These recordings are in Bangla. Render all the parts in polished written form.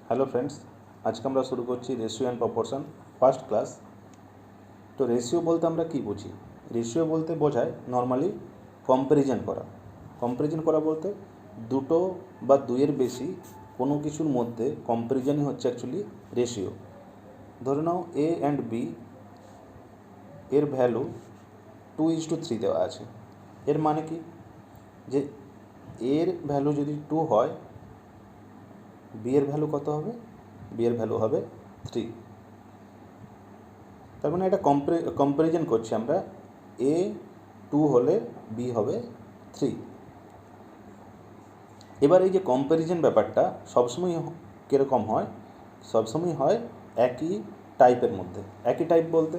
হ্যালো ফ্রেন্ডস, আজকে আমরা শুরু করছি ratio and proportion first class. তো রেশিও বলতে আমরা কী বুঝি? রেশিও বলতে বোঝায় নর্মালি কম্প্যারিজন করা। কম্প্যারিজন করা বলতে দুটো বা দুইয়ের বেশি কোনো কিছুর মধ্যে কম্প্যারিজনই হচ্ছে অ্যাকচুয়ালি রেশিও। ধরে নাও এ অ্যান্ড বি এর ভ্যালু 2:3 দেওয়া আছে। এর মানে কি, যে এর ভ্যালু যদি 2 হয়, বি এর ভ্যালু কত হবে? বি এর ভ্যালু হবে 3। তার মানে এটা কম্প্যারিজন করছি আমরা, এ 2 হলে বি হবে 3। এবার এই যে কম্প্যারিজন ব্যাপারটা সবসময় কীরকম হয়? সবসময় হয় একই টাইপের মধ্যে। একই টাইপ বলতে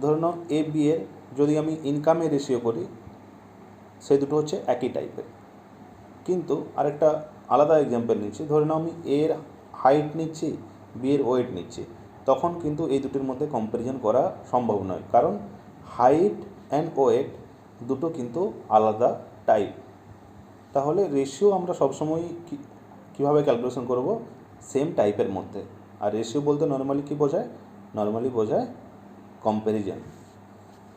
ধরে নাও এ বি এর যদি আমি ইনকামে রেশিও করি, সেই দুটো হচ্ছে একই টাইপের। কিন্তু আরেকটা আলাদা এক্সাম্পল নিচ্ছি, ধরে নাও আমি এর হাইট নিচ্ছি, বি এর ওয়েট নিচ্ছি, তখন কিন্তু এই দুটির মধ্যে কম্প্যারিজন করা সম্ভব নয়, কারণ হাইট অ্যান্ড ওয়েট দুটো কিন্তু আলাদা টাইপ। তাহলে রেশিও আমরা সবসময় কীভাবে ক্যালকুলেশন করব? সেম টাইপের মধ্যে। আর রেশিও বলতে নর্মালি কী বোঝায়? নর্মালি বোঝায় কম্প্যারিজন।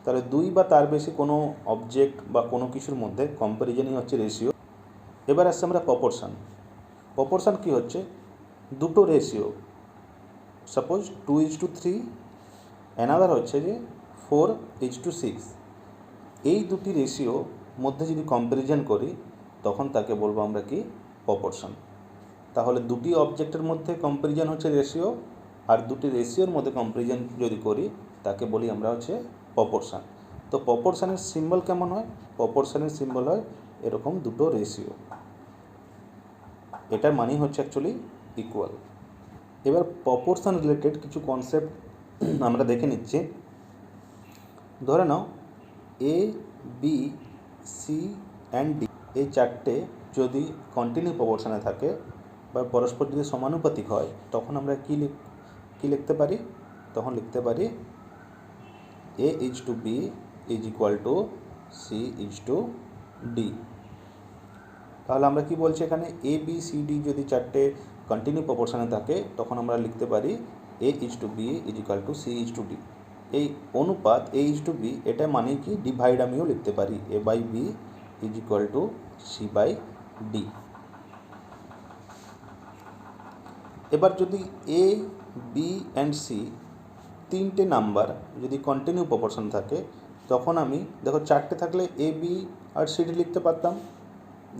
তাহলে দুই বা তার বেশি কোনো অবজেক্ট বা কোনো কিছুর মধ্যে কম্প্যারিজনই হচ্ছে রেশিও। এবার আসছে আমরা প্রপোর্শন। প্রপোর্শন কী হচ্ছে? দুটো রেশিও, সাপোজ 2:3, অ্যানাদার হচ্ছে যে 4:6। এই দুটি রেশিও মধ্যে যদি কম্প্যারিজন করি, তখন তাকে বলবো আমরা কি? প্রপোর্শন। তাহলে দুটি অবজেক্টের মধ্যে কম্প্যারিজন হচ্ছে রেশিও, আর দুটি রেশিওর মধ্যে কম্প্যারিজন যদি করি, তাকে বলি আমরা হচ্ছে প্রপোর্শন। তো প্রপোর্শনের সিম্বল কেমন হয়? প্রপোর্শনের সিম্বল হয় এরকম দুটো রেশিও। এটার মানেই হচ্ছে অ্যাকচুয়ালি ইকুয়াল। এবার প্রপোর্শন রিলেটেড কিছু কনসেপ্ট আমরা দেখে নিচ্ছি। ধরে নাও এ বি সি অ্যান্ড ডি এই চারটে যদি কন্টিনিউ প্রপোর্শনে থাকে বা পরস্পর যদি সমানুপাতিক হয়, তখন আমরা কি লিখতে পারি? তখন লিখতে পারি A:B = C:D। তাহলে আমরা কি বলছি এখানে? এ বি সি ডি যদি চারটে কন্টিনিউ প্রপোর্শনে থাকে, তখন আমরা লিখতে পারি A:B = C:D। এই অনুপাত A:B, এটা মানে কি? ডিভাইড আমিও লিখতে পারি A/B = C/D। এবার যদি এ বি অ্যান্ড সি তিনটে নাম্বার যদি কন্টিনিউ প্রপোর্শন থাকে, তখন আমি দেখো চারটে থাকলে এ বি আর সিডি লিখতে পারতাম।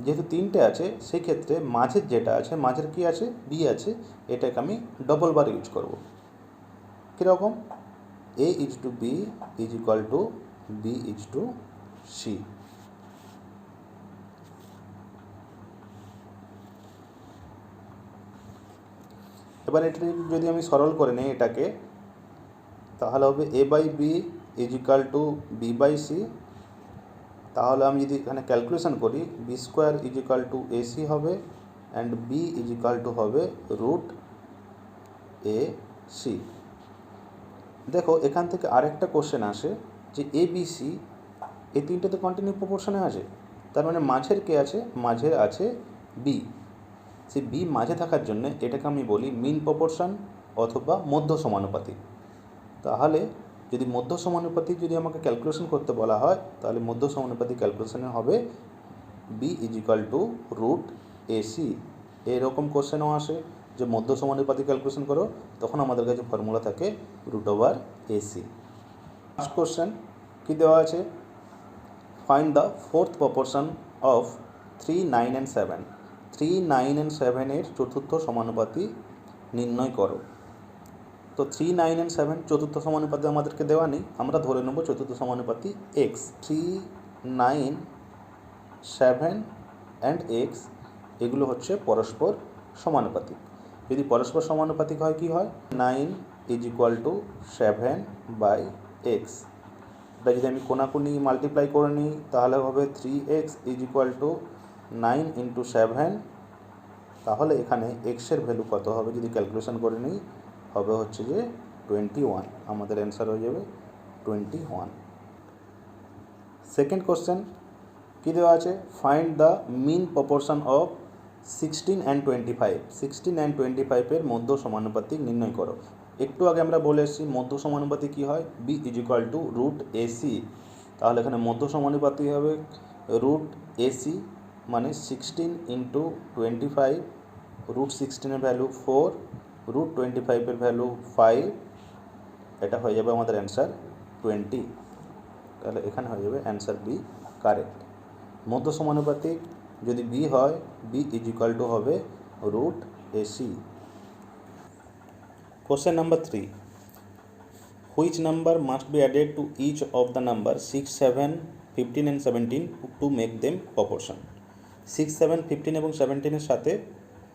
যেহেতু তিনটে আছে, সেই ক্ষেত্রে মাঝের যেটা আছে, মাঝের কি আছে? বি আছে, এটাকে আমি ডবল বার ইউজ করব। কীরকম? A:B = B:C। এবার এটা যদি আমি সরল করে নিই এটাকে, তাহলে হবে A/B = B/C। তাহলে আমি যদি এখানে ক্যালকুলেশন করি, B² = AC হবে, অ্যান্ড B হবে √AC। দেখো এখান থেকে আরেকটা কোশ্চেন আসে যে ABC এই তিনটে তো কন্টিনিউ প্রপোর্শনে আছে, তার মানে মাঝের কে আছে? মাঝের আছে বি। সেই বি মাঝে থাকার জন্য এটাকে আমি বলি মিন প্রপোর্শন অথবা মধ্য সমানুপাতিক। তাহলে যদি মধ্য সমানুপাতিক যদি আমাকে ক্যালকুলেশন করতে বলা হয়, তাহলে মধ্য সমানুপাতিক ক্যালকুলেশনে হবে B = √AC। এরকম কোশ্চেনও আসে যে মধ্য সমানুপাতিক ক্যালকুলেশন করো, তখন আমাদের কাছে ফর্মুলা থাকে √AC। ফার্স্ট কোশ্চেন কী দেওয়া আছে? Find the fourth proportion of 3, 9 and 7। 3, 9 and 7 এর চতুর্থ সমানুপাতি নির্ণয় করো। তো 3, 9 and 7 চতুর্থ সমানুপাতি আমাদেরকে দেওয়া নেই, আমরা ধরে নেব চতুর্থ সমানুপাতি x। 3, 9, 7 and x এগুলো হচ্ছে পরস্পর সমানুপাতিক। যদি পরস্পর সমানুপাতিক হয়, কি হয়? 9 = 7/x। এটা যদি আমি কোনাকুনি মাল্টিপ্লাই করে নিই, তাহলে হবে 3x = 9 × 7। তাহলে এখানে এক্সের ভ্যালু কত হবে যদি ক্যালকুলেশন করে নিই? হবে হচ্ছে যে 21। আমাদের অ্যান্সার হয়ে যাবে 21। সেকেন্ড কোশ্চেন কী দেওয়া আছে? Find the mean proportion of 16 and 25, 16 and 25-এর মধ্য সমানুপাতিক নির্ণয় করো। একটু আগে আমরা বলে এসেছি মধ্য সমানুপাতিক কী হয়, B is equal to root AC. তাহলে এখানে মধ্য সমানুপাতিক হবে রুট এসি, মানে 16 ইন্টু 25, রুট 16-এর ভ্যালু 4, রুট 25-এর ভ্যালু 5, এটা হয়ে যাবে আমাদের অ্যান্সার 20। তাহলে এখানে হয়ে যাবে অ্যান্সার বি কারেক্ট। মধ্য সমানুপাতিক যদি বি হয়, বি ইজ ইকুয়াল টু হবে root AC. Question number 3, which number must be added to each of the number 6, 7, 15 and 17 to make them proportion. 6, 7, 15 এবং 17-এর সাথে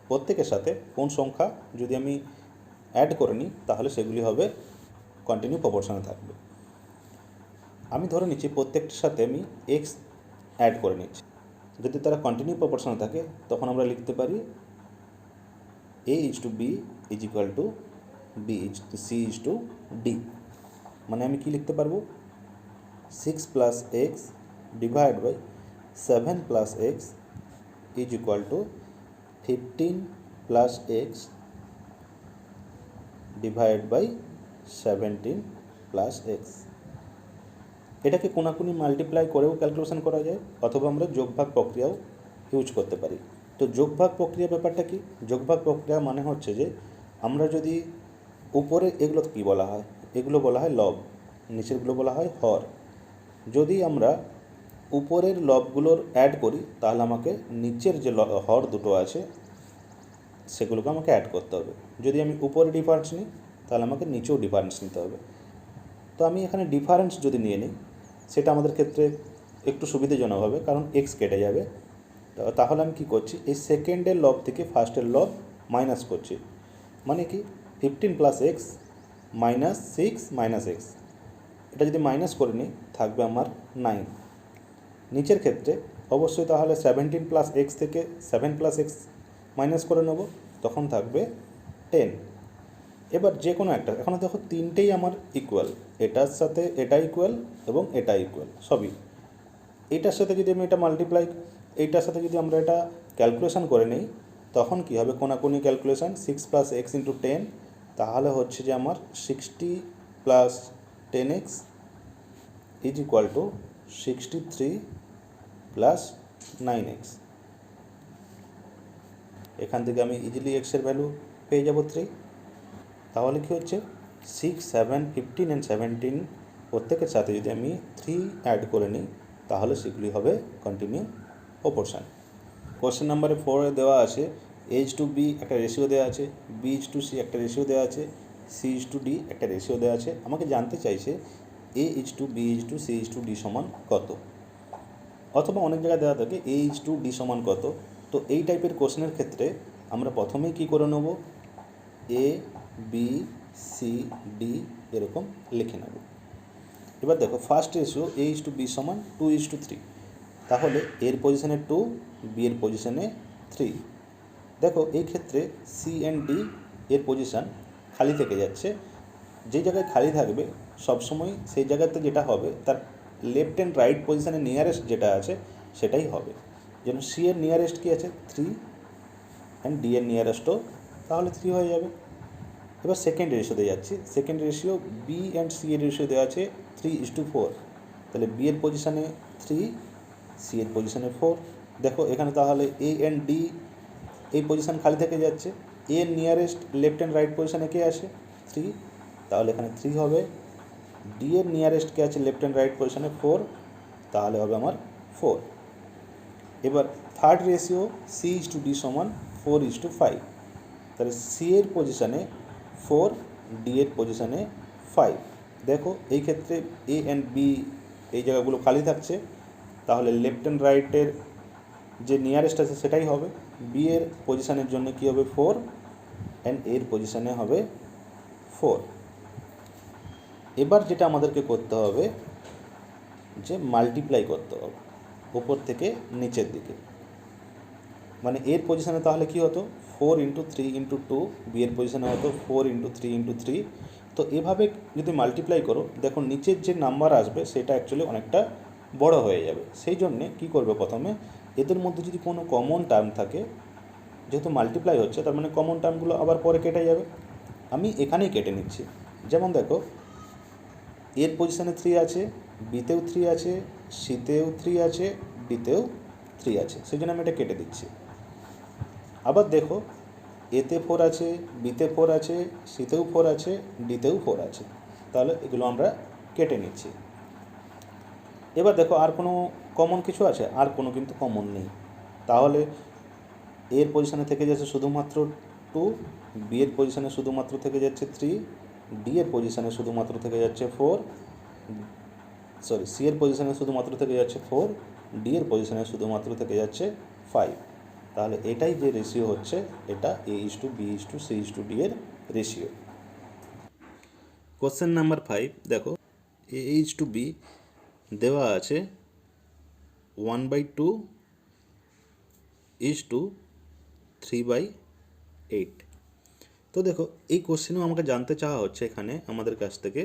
প্রত্যেকের সাথে কোন সংখ্যা যদি আমি অ্যাড করে নিই তাহলে সেগুলি হবে কন্টিনিউ প্রপোর্শনে থাকবে। আমি ধরে নিচ্ছি প্রত্যেকটির সাথে আমি এক্স অ্যাড করে নিচ্ছি। যদি তারা কন্টিনিউ প্রপোর্শনে থাকে তখন আমরা লিখতে পারি A is to B is equal to B is to C is to D. মানে আমি কি লিখতে পারবো, 6 plus x divide by 7 plus x is equal to 15 plus x divide by 17 plus x. এটাকে কোনাকুনি মাল্টিপ্লাই করেও ক্যালকুলেশন করা যায়, অথবা আমরা যোগভাগ প্রক্রিয়াও ইউজ করতে পারি। তো যোগভাগ প্রক্রিয়া ব্যাপারটা কি, যোগভাগ প্রক্রিয়া মানে হচ্ছে যে আমরা যদি উপরে এগুলো কী বলা হয়, এগুলো বলা হয় লব, নিচেরগুলো বলা হয় হর। যদি আমরা উপরের লবগুলোর অ্যাড করি তাহলে আমাকে নিচের যে হর দুটো আছে সেগুলোকে আমাকে অ্যাড করতে হবে। যদি আমি উপরে ডিফারেন্স নিই তাহলে আমাকে নিচেও ডিফারেন্স নিতে হবে। তো আমি এখানে ডিফারেন্স যদি নিয়ে নিই সেটা আমাদের ক্ষেত্রে একটু সুবিধাজনক হবে, কারণ এক্স কেটে যাবে। তাহলে আমি কী করছি, এই সেকেন্ডের লব থেকে ফার্স্টের লব মাইনাস করছি। মানে কি 15 plus x minus 6 minus x, এটা যদি মাইনাস করে নিই থাকবে আমার 9। নিচের ক্ষেত্রে অবশ্যই তাহলে 17 প্লাস এক্স থেকে 7 প্লাস এক্স মাইনাস করে নেব, তখন থাকবে 10। এবার যে কোনো একটা, এখন দেখো তিনটেই আমার ইকুয়াল, এটার সাথে এটা ইকুয়াল এবং এটা ইকুয়াল সবই। এইটার সাথে যদি আমি এটা মাল্টিপ্লাই, এইটার সাথে যদি আমরা এটা ক্যালকুলেশন করে নিই তখন কী হবে, কোনাকুনি ক্যালকুলেশন 6 প্লাস এক্স ইন্টু 10, তাহলে হচ্ছে যে আমার 60 plus 10x is equal two 63 plus 9x। এখান থেকে আমি ইজিলি এক্সের ভ্যালু পেয়ে যাব 3। তাহলে কী হচ্ছে, 6, 7, 15 অ্যান্ড 17 প্রত্যেকের সাথে যদি আমি 3 অ্যাড করে নিই তাহলে সেগুলি হবে কন্টিনিউ প্রপোর্শন। কোশ্চেন নাম্বারে 4-এ দেওয়া আছে এইচ টু বি একটা রেশিও দেওয়া আছে, বি ইজ টু সি একটা রেশিও দেওয়া আছে, সি ইজ টু ডি একটা রেশিও দেওয়া আছে। আমাকে জানতে চাইছে A is to B is to C is to D সমান কত, অথবা অনেক জায়গায় দেওয়া থাকে এ ইজ টু ডি সমান কত। তো এই টাইপের কোশ্চেনের ক্ষেত্রে আমরা প্রথমেই কী করে নেব, এ বি সি ডি এরকম লিখে নেব। এবার দেখো first ratio A is to B সমান 2:3, তাহলে এর পজিশানে 2, বি এর পজিশানে 3। দেখো এই ক্ষেত্রে সি অ্যান্ড ডি এর পজিশান খালি থেকে যাচ্ছে, যে জায়গায় খালি থাকবে সবসময় সেই জায়গাতে যেটা হবে তার লেফট অ্যান্ড রাইট পজিশানে নিয়ারেস্ট যেটা আছে সেটাই হবে। যেন সি এর নিয়ারেস্ট কী আছে 3 অ্যান্ড ডি এর নিয়ারেস্টও তাহলে 3 হয়ে যাবে। এবার সেকেন্ড রেশিওতে যাচ্ছি, second ratio B and C এর রেশিও দেওয়া আছে 3:4, তাহলে বি এর পজিশানে 3, সি এর পজিশানে 4। দেখো এখানে তাহলে এ অ্যান্ড ডি এই পজিশান খালি থেকে যাচ্ছে, এ এর নিয়ারেস্ট লেফট অ্যান্ড রাইট পজিশানে কে আছে 3, তাহলে এখানে 3 হবে। ডি এর নিয়ারেস্ট কে আছে লেফট অ্যান্ড রাইট পজিশানে 4, তাহলে হবে আমার 4। এবার third ratio C is to D সমান 4:5, তাহলে সি এর পজিশানে 4, ডি এর পজিশানে 5। দেখো এই ক্ষেত্রে এ অ্যান্ড বি এই জায়গাগুলো খালি থাকছে, তাহলে লেফট অ্যান্ড রাইটের যে নিয়ারেস্ট আছে সেটাই হবে। বি এর পজিশানের জন্য কী হবে 4 অ্যান্ড এর পজিশানে হবে 4। এবার যেটা আমাদেরকে করতে হবে যে মাল্টিপ্লাই করতে হবে উপর থেকে নিচের দিকে, মানে এর পজিশানে তাহলে কি হতো 4 × 3 × 2, বি এর পজিশানে হতো 4 × 3 × 3। তো এভাবে যদি মাল্টিপ্লাই করো দেখো নিচের যে নাম্বার আসবে সেটা অ্যাকচুয়ালি অনেকটা বড় হয়ে যাবে। সেই জন্যে কী করবে, প্রথমে এদের মধ্যে যদি কোনো কমন টার্ম থাকে যেহেতু মাল্টিপ্লাই হচ্ছে তার মানে কমন টার্মগুলো আবার পরে কেটে যাবে। আমি এখানেই কেটে নিচ্ছি। যেমন দেখো, এর পজিশানে 3 আছে, বিতেও 3 আছে, সিতেও 3 আছে, ডিতেও 3 আছে, সেই জন্য আমি এটা কেটে দিচ্ছি। আবার দেখো, এতে 4 আছে, বিতে 4 আছে, সিতেও 4 আছে, ডিতেও 4 আছে, তাহলে এগুলো আমরা কেটে নিচ্ছি। এবার দেখো আর কোনো কমন কিছু আছে? আর কোনো কিন্তু কমন নেই। তাহলে এর পজিশানে থেকে যাচ্ছে শুধুমাত্র 2, বি এর পজিশানে শুধুমাত্র থেকে যাচ্ছে 3, ডি এর পজিশানে শুধুমাত্র থেকে যাচ্ছে 4, সি এর পজিশানে শুধুমাত্র থেকে যাচ্ছে 4, ডি এর পজিশানে শুধুমাত্র থেকে যাচ্ছে 5। তাহলে এটাই যে রেশিও হচ্ছে, এটা A:B:C:D এর রেশিও। কোশ্চেন নাম্বার 5 দেখো, A:B দেওয়া আছে 1/2:3/8। তো দেখো, এই কোশ্চেনেও আমাকে জানতে চাওয়া হচ্ছে এখানে আমাদের কাছ থেকে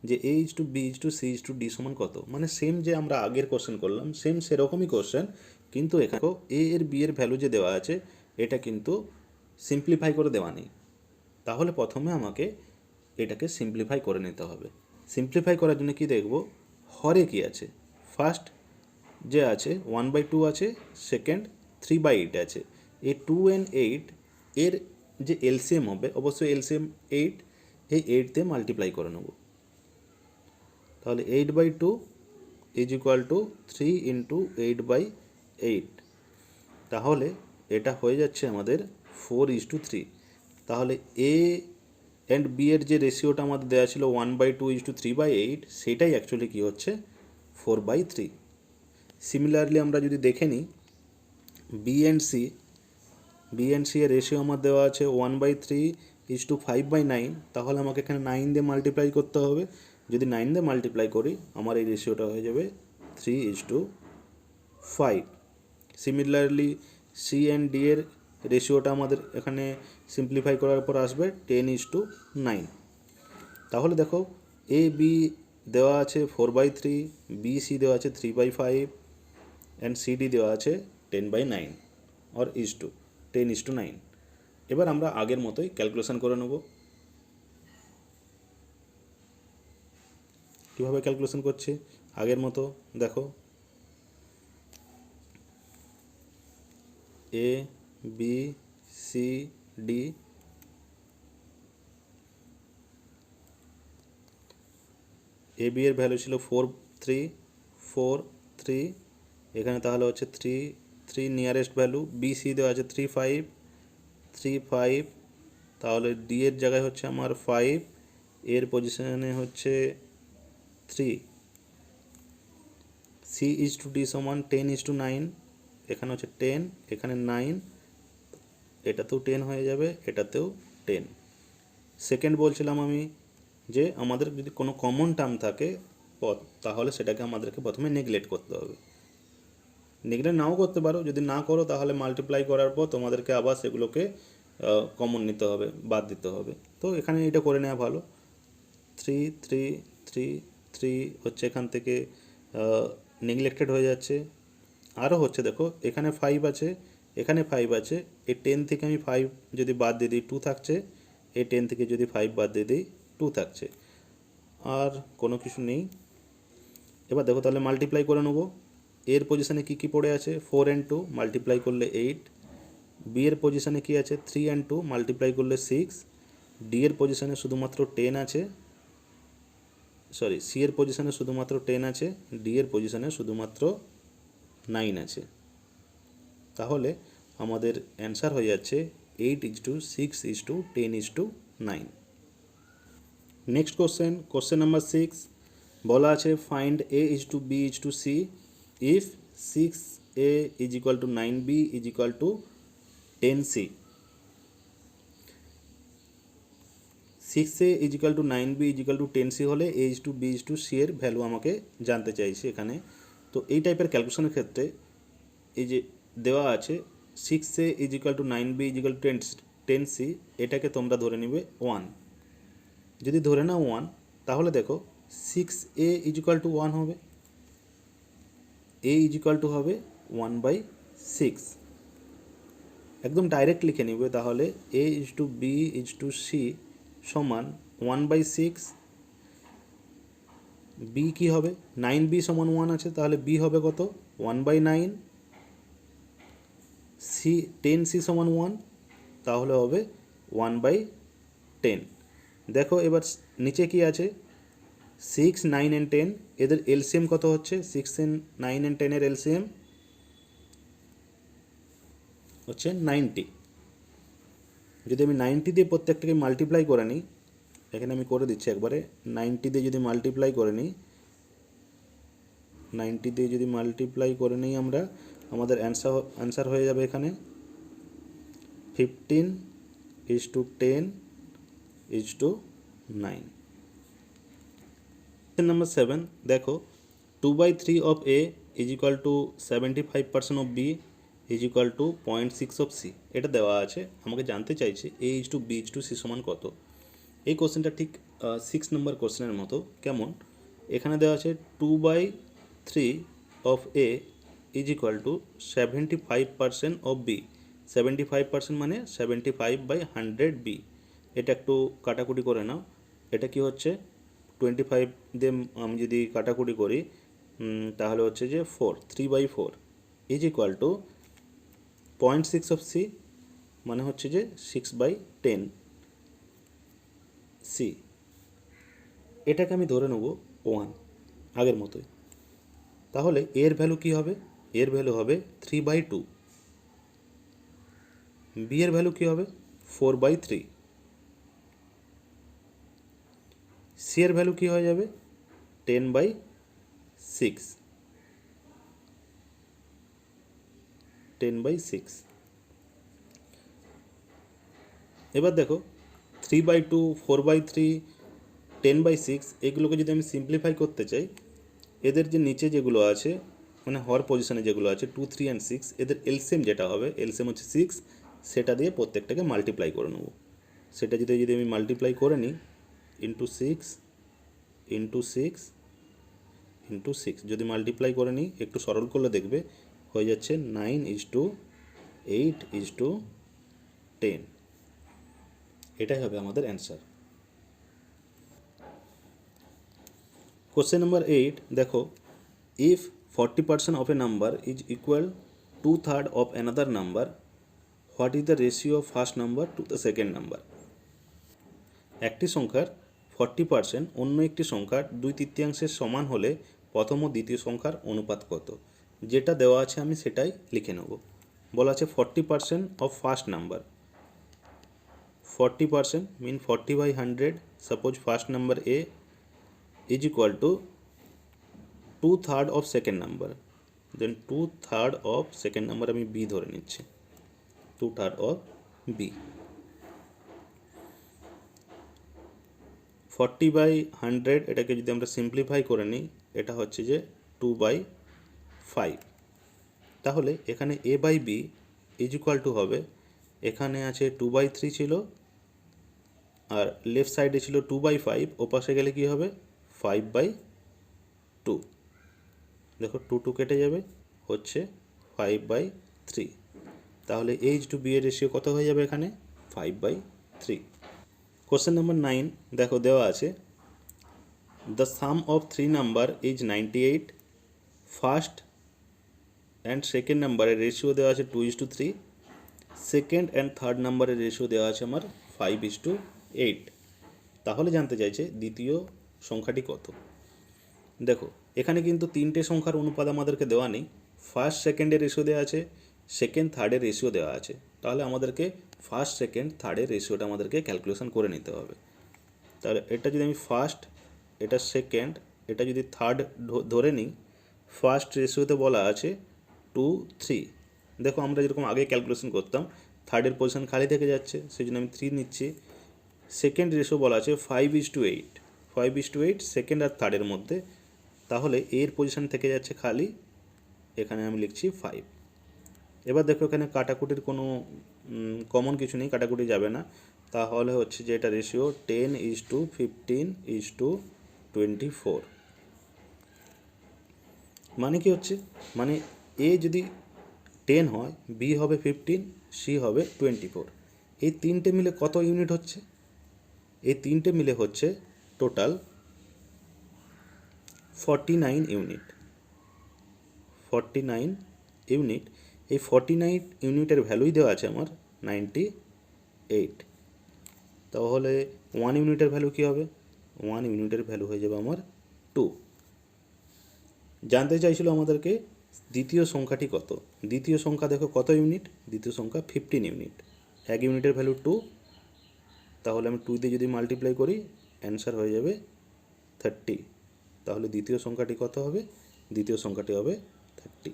যে A:B:C:D সমান কত। মানে সেম যে আমরা আগের কোশ্চেন করলাম, সেম সেরকমই কোশ্চেন, কিন্তু এখানে এ এর বি এর ভ্যালু যে দেওয়া আছে এটা কিন্তু সিম্পলিফাই করে দেওয়া নেই। তাহলে প্রথমে আমাকে এটাকে সিম্পলিফাই করে নিতে হবে। সিম্পলিফাই করার জন্য কি দেখব, হরে কি আছে। ফার্স্ট যে আছে 1/2 আছে, সেকেন্ড 3/8 আছে। এই 2 and 8 এর যে এলসিএম হবে, অবশ্যই এলসিএম 8, এই 8 দিয়ে মাল্টিপ্লাই করে নেব। তাহলে 8/2 = 3 × 8/8। তাহলে এটা হয়ে যাচ্ছে আমাদের 4:3। তাহলে এ অ্যান্ড বি এর যে রেশিওটা আমাদের দেওয়া ছিল 1/2:3/8, সেটাই অ্যাকচুয়ালি কী হচ্ছে 4/3। সিমিলারলি আমরা যদি দেখে নিই বি অ্যান্ড সি এর রেশিও আমার দেওয়া আছে 1/3:5/9। তাহলে আমাকে এখানে 9 দিয়ে মাল্টিপ্লাই করতে হবে। যদি 9 দিয়ে মাল্টিপ্লাই করি আমার এই রেশিওটা হয়ে যাবে 3:5। সিমিলারলি সি অ্যান্ড ডি এর রেশিওটা আমাদের এখানে সিম্পলিফাই করার পর আসবে 10:9। তাহলে দেখো, এ বি দেওয়া আছে 4/3, বি সি দেওয়া আছে 3/5, অ্যান্ড সি ডি দেওয়া আছে 10/9 অর 10:9। এবার আমরা আগের মতোই ক্যালকুলেশন করে নেব। কীভাবে ক্যালকুলেশন করছি আগের মতো দেখো, A B C D A B এর ভ্যালু ছিল 4 3 4 3, এখানে তাহলে হচ্ছে 3 নিয়ারেস্ট ভ্যালু। বি সি দেওয়া আছে 3 5 3 5, তাহলে ডি এর জায়গায় হচ্ছে আমার 5, এর পজিশনে হচ্ছে 3। C:D সমান 10:9, এখানে হচ্ছে 10, এখানে 9, এটাতেও 10 হয়ে যাবে, এটাতেও 10। সেকেন্ড বলছিলাম আমি যে আমাদের যদি কোনো কমন টার্ম থাকে তাহলে সেটাকে আমাদেরকে প্রথমে নেগলেক্ট করতে হবে। নেগলেক্ট নাও করতে পারো, যদি না করো তাহলে মাল্টিপ্লাই করার পর তোমাদেরকে আবার সেগুলোকে কমন নিতে হবে, বাদ দিতে হবে। তো এখানে এটা করে নেওয়া ভালো। 3 3 3 3 হচ্ছে এখান থেকে নেগলেক্টেড হয়ে যাচ্ছে। আরও হচ্ছে দেখো, এখানে 5 আছে, এখানে 5 আছে, এই 10 থেকে আমি 5 যদি বাদ দিয়ে দিই 2 থাকছে, এই 10 থেকে যদি 5 বাদ দিয়ে দিই 2 থাকছে, আর কোনো কিছু নেই। এবার দেখো তাহলে মাল্টিপ্লাই করে নেবো। এর পজিশানে কী কী পড়ে আছে, 4 and 2 মাল্টিপ্লাই করলে 8, বি এর পজিশানে কী আছে 3 and 2 মাল্টিপ্লাই করলে 6, ডি এর পজিশানে শুধুমাত্র 10 আছে, সি এর পজিশানে শুধুমাত্র 10 আছে, ডি এর পজিশানে শুধুমাত্র 9 আছে। তাহলে আমাদের অ্যান্সার হয়ে যাচ্ছে 8:6:10:9। নেক্সট কোশ্চেন নাম্বার 6 বলা আছে find A:B:C if 6A = 9B = 10C। 6A = 9B = 10C হলে A:B:C এর ভ্যালু আমাকে জানতে চাইছে এখানে। তো এই টাইপের ক্যালকুলেশনের ক্ষেত্রে এই যে দেওয়া আছে 6A = 9B = 10C, এটাকে তোমরা ধরে নেবে 1। যদি ধরে নাও 1, তাহলে দেখো 6A = 1 হবে, A = হবে 1/6। একদম ডাইরেক্ট লিখে নিবে, তাহলে A is to B is to C সমান 1/6। বি কী হবে, 9b সমান 1 আছে, তাহলে বি হবে কত, 1/9। সি 10c সমান 1, তাহলে হবে 1/10। দেখো এবার নিচে কি আছে, 6, 9 and 10, এদের এলসিএম কত হচ্ছে, 6 and 9 and 10 এর এলসিএম হচ্ছে 90। যদি আমি 90 দিয়ে প্রত্যেকটাকে মাল্টিপ্লাই করে নিই, এখানে আমি করে দিচ্ছি একবারে, 90 দিয়ে যদি মাল্টিপ্লাই করে নিই, 90 দিয়ে যদি মাল্টিপ্লাই করে নিই আমরা, আমাদের অ্যান্সার হয়ে যাবে এখানে 15:10:9। নাম্বার 7 দেখো, 2/3 of A is equal to 75% of B is equal to 0.6 of C. এটা দেওয়া আছে, আমাকে জানতে চাইছে A is to B is to C সমান কত। এই কোশ্চেনটা ঠিক 6 নম্বর কোশ্চেনের মতো। কেমন, এখানে দেওয়া আছে 2/3 of A is equal to 75% of B. 75% মানে 75/100 বি। এটা একটু কাটাকুটি করে নাও, এটা কি হচ্ছে 25 দিয়ে আমি যদি কাটাকুটি করি তাহলে হচ্ছে যে 4, 3/4 is equal to 0.6 of C, মানে হচ্ছে যে 6/10 সি। এটাকে আমি ধরে নেব 1 আগের মতোই। তাহলে এর ভ্যালু কি হবে, এর ভ্যালু হবে 3/2। বি এর ভ্যালু কি হবে 4/3। সি এর ভ্যালু কি হয়ে যাবে 10/6। 10/6। এবার দেখো 3/2, 4/3, 10/6 এগুলোকে যদি আমি সিম্পলিফাই করতে চাই, এদের যে নিচে যেগুলো আছে মানে হর পজিশনে যেগুলো আছে 2, 3 and 6, এদের এলসিএম যেটা হবে, এলসিএম হচ্ছে 6, সেটা দিয়ে প্রত্যেকটাকে মাল্টিপ্লাই করে নেব। সেটা যদি আমি মাল্টিপ্লাই করে নিই, ইন্টু 6 ইন্টু 6 ইন্টু 6 যদি মাল্টিপ্লাই করে নিই, একটু সরল করলে দেখবে হয়ে যাচ্ছে 9:8:10। এটাই হবে আমাদের অ্যান্সার। কোশ্চেন নাম্বার 8 দেখো, if 40% of A number is equal 2/3 of another number, what is the ratio of first number to the second number. একটি সংখ্যার 40% অন্য একটি সংখ্যার 2/3 সমান হলে প্রথম ও দ্বিতীয় সংখ্যার অনুপাত কত। যেটা দেওয়া আছে আমি সেটাই লিখে নেব। বলা আছে 40% of first number, 40% mean 40/100, suppose first number a is equal to 2/3 of second number, then 2/3 of second number আমি b ধরে নিচ্ছি, 2/3 of b। 40/100 এটাকে যদি আমরা সিম্পলিফাই করে নিই, এটা হচ্ছে যে 2/5। তাহলে এখানে a/b ইজ ইকুয়াল টু হবে, এখানে আছে 2/3 ছিল, আর লেফট সাইডে ছিল 2/5, ওপাশে গেলে কি হবে 5/2। দেখো 2 কেটে যাবে, হচ্ছে 5/3। তাহলে a ইজ টু b এর রেশিও কত হয়ে যাবে এখানে 5/3। কোশ্চেন নাম্বার 9 দেখো দেওয়া আছে, the some of 3 number is 98। First and second নাম্বারের রেশিও দেওয়া আছে 2:3। সেকেন্ড অ্যান্ড থার্ড নাম্বারের রেশিও দেওয়া আছে আমার 5:8। তাহলে জানতে চাইছে দ্বিতীয় সংখ্যাটি কত। দেখো এখানে কিন্তু 3টে সংখ্যার অনুপাত আমাদেরকে দেওয়া নেই, ফার্স্ট সেকেন্ডের রেশিও দেওয়া আছে, সেকেন্ড থার্ডের রেশিও দেওয়া আছে। তাহলে আমাদেরকে ফার্স্ট সেকেন্ড থার্ডের রেশিওটা আমাদেরকে ক্যালকুলেশন করে নিতে হবে। তাহলে এটা যদি আমি ফার্স্ট, এটা সেকেন্ড, এটা যদি থার্ড ধরে নিই, ফার্স্ট রেশিওতে বলা আছে 2:3। দেখো আমরা যেরকম আগে ক্যালকুলেশন করতাম, থার্ডের পজিশন খালি থেকে যাচ্ছে, সেই জন্য আমি 3 নিচ্ছি। সেকেন্ড রেশিও বলা আছে 5:8, 5:8 সেকেন্ড আর থার্ডের মধ্যে, তাহলে এর পজিশন থেকে যাচ্ছে খালি, এখানে আমি লিখছি 5। এবার দেখো এখানে কাটাকুটির কোনো কমন কিছু নেই, কাটাকুটি যাবে না, তাহলে হচ্ছে যে এটা রেশিও 10:15:24। মানে কি হচ্ছে, মানে এ যদি 10 হয়, বি হবে 15, সি হবে 24। এই তিনটে মিলে কত ইউনিট হচ্ছে? এই তিনটে মিলে হচ্ছে টোটাল 49 ইউনিট। 49 ইউনিট। এই 49 ইউনিটের ভ্যালুই দেওয়া আছে আমার 98। তাহলে 1 ইউনিটের ভ্যালু কী হবে? 1 ইউনিটের ভ্যালু হয়ে যাবে আমার 2। জানতে চাইছিল আমাদেরকে দ্বিতীয় সংখ্যাটি কত। দ্বিতীয় সংখ্যা দেখো কত ইউনিট? দ্বিতীয় সংখ্যা 15 ইউনিট। 1 ইউনিটের ভ্যালু 2, তাহলে আমি 2 দিয়ে যদি মাল্টিপ্লাই করি অ্যান্সার হয়ে যাবে 30। তাহলে দ্বিতীয় সংখ্যাটি কত হবে? দ্বিতীয় সংখ্যাটি হবে 30।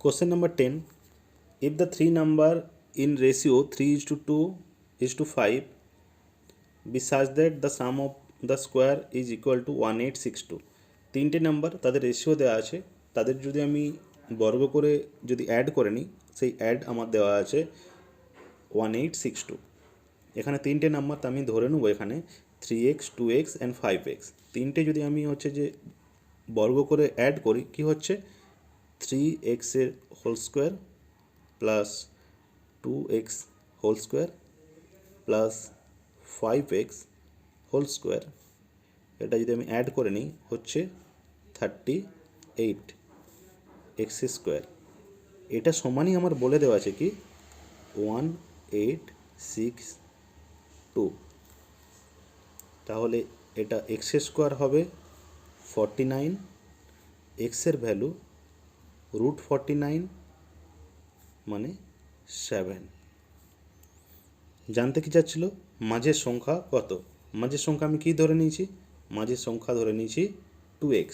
Question number 10. If the three number in ratio 3:2 is to 5 be such that the sum of the square is equal to 1862. তিনটে নাম্বার তাদের রেশিও দেওয়া আছে, তাদের যদি আমি বর্গ করে যদি অ্যাড করে নিই, সেই অ্যাড আমার দেওয়া আছে 1862। এখানে তিনটে নাম্বার তো আমি ধরে নেবো এখানে 3x, 2x অ্যান্ড 5x। তিনটে যদি আমি হচ্ছে যে বর্গ করে অ্যাড করি, কি হচ্ছে 3x এর whole square plus 2x whole square plus 5x whole square, এটা যদি আমি অ্যাড করে নিই হচ্ছে 38 এক্স স্কোয়ার। এটা সমানই আমার বলে দেওয়া আছে কি 1862। তাহলে এটা এক্স স্কোয়ার হবে 49, এক্সের ভ্যালু √49 মানে 7। জানতে কি চাচ্ছিল মাঝের সংখ্যা কত? মাঝের সংখ্যা আমি কি ধরে নিয়েছি? মাঝের সংখ্যা ধরে নিয়েছি 2x,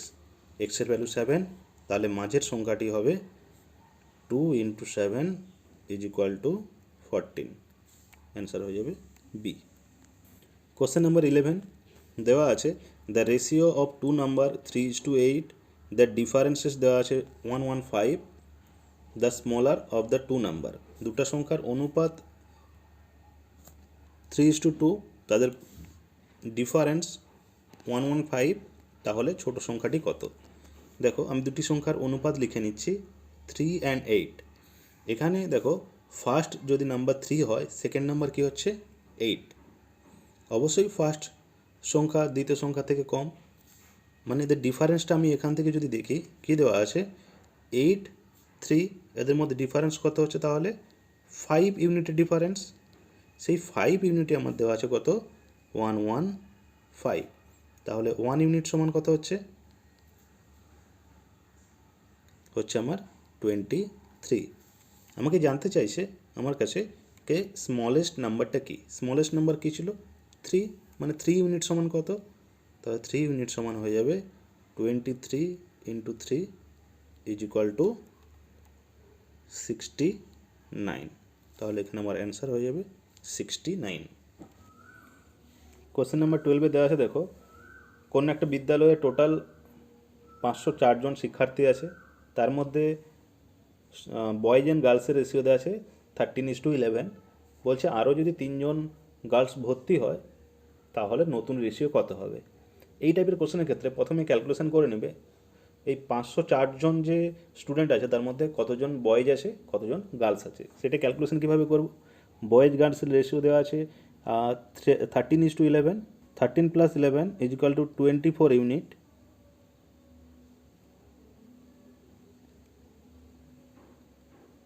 এক্সের ভ্যালু 7, তাহলে মাঝের সংখ্যাটি হবে 2 × 7 = 14। অ্যান্সার হয়ে যাবে বি। কোশ্চেন নাম্বার 11 দেওয়া আছে the ratio of two number 3:8, the differences দেওয়া আছে 115, the smaller of the two number. দুটা সংখ্যার অনুপাত 3:2, তাদের ডিফারেন্স 115, তাহলে ছোট সংখ্যাটি কত? দেখো আমি দুটি সংখ্যার অনুপাত লিখে নিচ্ছি 3 and 8। এখানে দেখো ফার্স্ট যদি নাম্বার 3 হয়, সেকেন্ড নাম্বার কি হচ্ছে 8। অবশ্যই ফার্স্ট সংখ্যা দ্বিতীয় সংখ্যা থেকে কম, মানে এদের ডিফারেন্সটা আমি এখান থেকে যদি দেখি কী দেওয়া আছে 8, 3, এদের মধ্যে ডিফারেন্স কত হচ্ছে? তাহলে 5 ইউনিটের ডিফারেন্স। সেই 5 ইউনিটে আমার দেওয়া আছে কত? 115। তাহলে 1 ইউনিট সমান কত হচ্ছে? হচ্ছে আমার 23। আমাকে জানতে চাইছে আমার কাছে কে স্মলেস্ট নাম্বারটা কি। স্মলেস্ট নাম্বার কী ছিল? 3, মানে 3 ইউনিট সমান কত? তাহলে 3 ইউনিট সমান হয়ে যাবে 23 × 3 = 69। তাহলে এখানে আমার অ্যান্সার হয়ে যাবে 69। কোশ্চেন নাম্বার 12 দেওয়া আছে, দেখো কোন একটা বিদ্যালয়ে টোটাল 504 জন শিক্ষার্থী আছে, তার মধ্যে বয়েজ অ্যান্ড গার্লসের রেশিও দেওয়া আছে 13:11। বলছে আরও যদি 3 জন গার্লস ভর্তি হয় তাহলে নতুন রেশিও কত হবে? এই টাইপের কোশ্চেনের ক্ষেত্রে প্রথমে ক্যালকুলেশন করে নেবে এই 504 জন যে স্টুডেন্ট আছে তার মধ্যে কতজন বয়েজ আছে, কতজন গার্লস আছে, সেটা ক্যালকুলেশন কীভাবে করব? বয়েজ গার্লসের রেশিও দেওয়া আছে 13:11। 13 + 11 = 24 ইউনিট।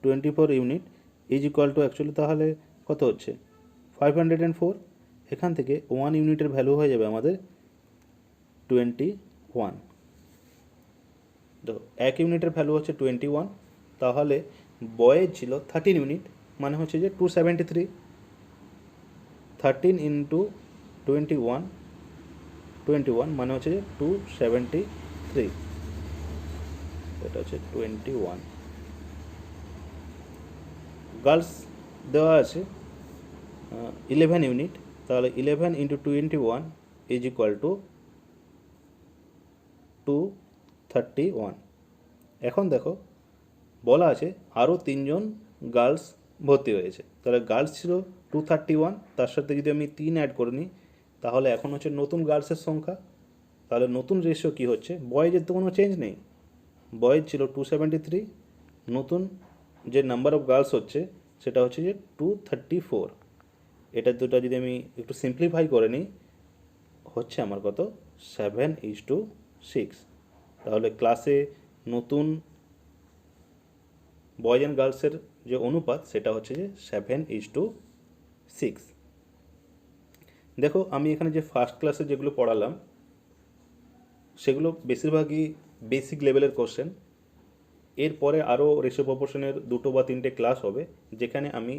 24 ইউনিট অ্যাকচুয়ালি তাহলে কত হচ্ছে 504। এখান থেকে 1 ইউনিটের ভ্যালু হয়ে যাবে আমাদের 21। তো 1 ইউনিটের ভ্যালু হচ্ছে 21, তাহলে বয়েজ ছিল 13 ইউনিট, মানে হচ্ছে যে 273। 13 × 21 মানে হচ্ছে যে 273, এটা হচ্ছে 21। গার্লস দেওয়া আছে 11 ইউনিট, তাহলে 11 × 21 = 231। এখন দেখো বলা আছে আরও 3 জন গার্লস ভর্তি হয়েছে, তাহলে গার্লস ছিল 231, তার সাথে যদি আমি 3 অ্যাড করে নিই তাহলে এখন হচ্ছে নতুন গার্লসের সংখ্যা তাহলে নতুন রেশিও কী হচ্ছে, বয়েজের তো কোনো চেঞ্জ নেই, বয়েজ ছিল 273, নতুন যে নাম্বার অফ গার্লস হচ্ছে সেটা হচ্ছে যে 234। এটা দুটো যদি আমি একটু সিম্পলিফাই করে নিই হচ্ছে আমার কত 7:6। তাহলে ক্লাসে নতুন বয়েজ অ্যান্ড গার্লসের যে অনুপাত সেটা হচ্ছে যে 7:6। দেখো আমি এখানে যে ফার্স্ট ক্লাসে যেগুলো পড়ালাম সেগুলো বেশিরভাগই বেসিক লেভেলের কোশ্চেন। এরপরে আরও রেশিও প্রপোর্শনের 2 বা 3টে ক্লাস হবে যেখানে আমি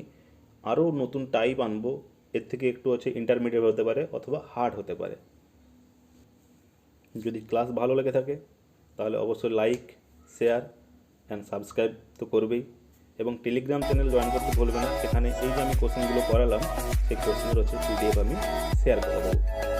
আরও নতুন টাইপ আনবো, এর থেকে একটু হচ্ছে ইন্টারমিডিয়েট হতে পারে অথবা হার্ড হতে পারে। যদি ক্লাস ভালো লেগে থাকে তাহলে অবশ্যই লাইক, শেয়ার অ্যান্ড সাবস্ক্রাইব তো করবেই, এবং টেলিগ্রাম চ্যানেল জয়েন করতে ভুলবে না। সেখানে এই যে আমি কোশ্চেনগুলো করালাম সেই কোশ্চেনের হচ্ছে PDF আমি শেয়ার করে দেবো।